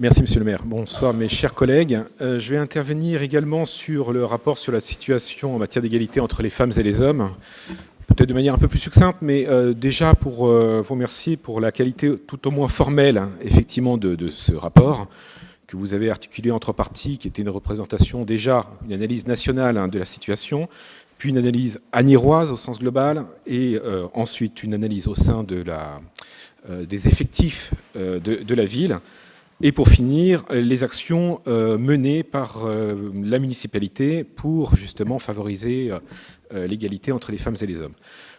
Merci, Monsieur le maire. Bonsoir, mes chers collègues. Je vais intervenir également sur le rapport sur la situation en matière d'égalité entre les femmes et les hommes. Peut-être de manière un peu plus succincte, mais déjà pour vous remercier pour la qualité tout au moins formelle, effectivement, de ce rapport que vous avez articulé en trois parties, qui était une représentation déjà, une analyse nationale de la situation, puis une analyse aniroise au sens global, et ensuite une analyse au sein des effectifs de la ville. Et pour finir, les actions menées par la municipalité pour justement favoriser l'égalité entre les femmes et les hommes.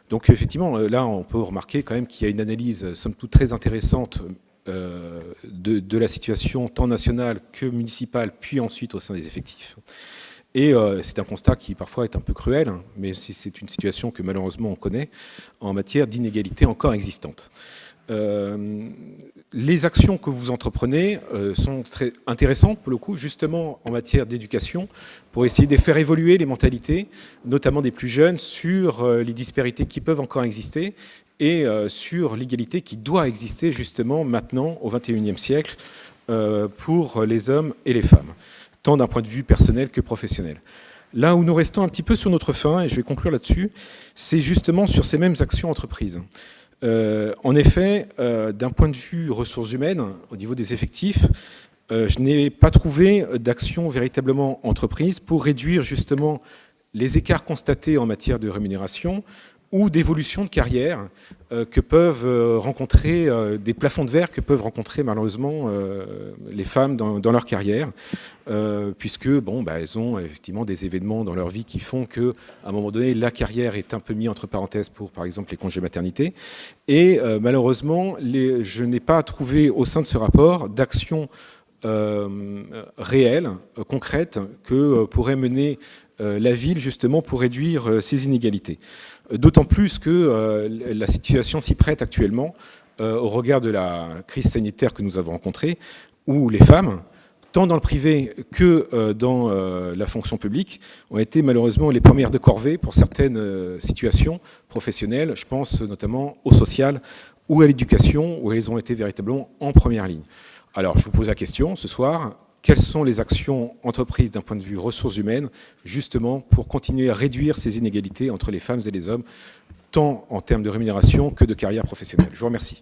Donc effectivement, là, on peut remarquer quand même qu'il y a une analyse, somme toute, très intéressante de la situation tant nationale que municipale, puis ensuite au sein des effectifs. Et c'est un constat qui parfois est un peu cruel, mais c'est une situation que malheureusement on connaît en matière d'inégalité encore existante. Les actions que vous entreprenez sont très intéressantes pour le coup, justement en matière d'éducation, pour essayer de faire évoluer les mentalités, notamment des plus jeunes, sur les disparités qui peuvent encore exister et sur l'égalité qui doit exister justement maintenant au XXIe siècle pour les hommes et les femmes, tant d'un point de vue personnel que professionnel. Là où nous restons un petit peu sur notre faim, et je vais conclure là-dessus, c'est justement sur ces mêmes actions entreprises. En effet, d'un point de vue ressources humaines, au niveau des effectifs, je n'ai pas trouvé d'action véritablement entreprise pour réduire justement les écarts constatés en matière de rémunération ou d'évolution de carrière que peuvent rencontrer, des plafonds de verre que peuvent rencontrer malheureusement les femmes dans leur carrière, puisque elles ont effectivement des événements dans leur vie qui font qu'à un moment donné, la carrière est un peu mise entre parenthèses pour, par exemple, les congés maternité. Et malheureusement, je n'ai pas trouvé au sein de ce rapport d'action réelle, concrète, que pourrait mener la ville justement pour réduire ces inégalités. D'autant plus que la situation s'y prête actuellement au regard de la crise sanitaire que nous avons rencontrée, où les femmes, tant dans le privé que dans la fonction publique, ont été malheureusement les premières de corvée pour certaines situations professionnelles. Je pense notamment au social ou à l'éducation, où elles ont été véritablement en première ligne. Alors, je vous pose la question ce soir. Quelles sont les actions entreprises d'un point de vue ressources humaines, justement, pour continuer à réduire ces inégalités entre les femmes et les hommes, tant en termes de rémunération que de carrière professionnelle? Je vous remercie.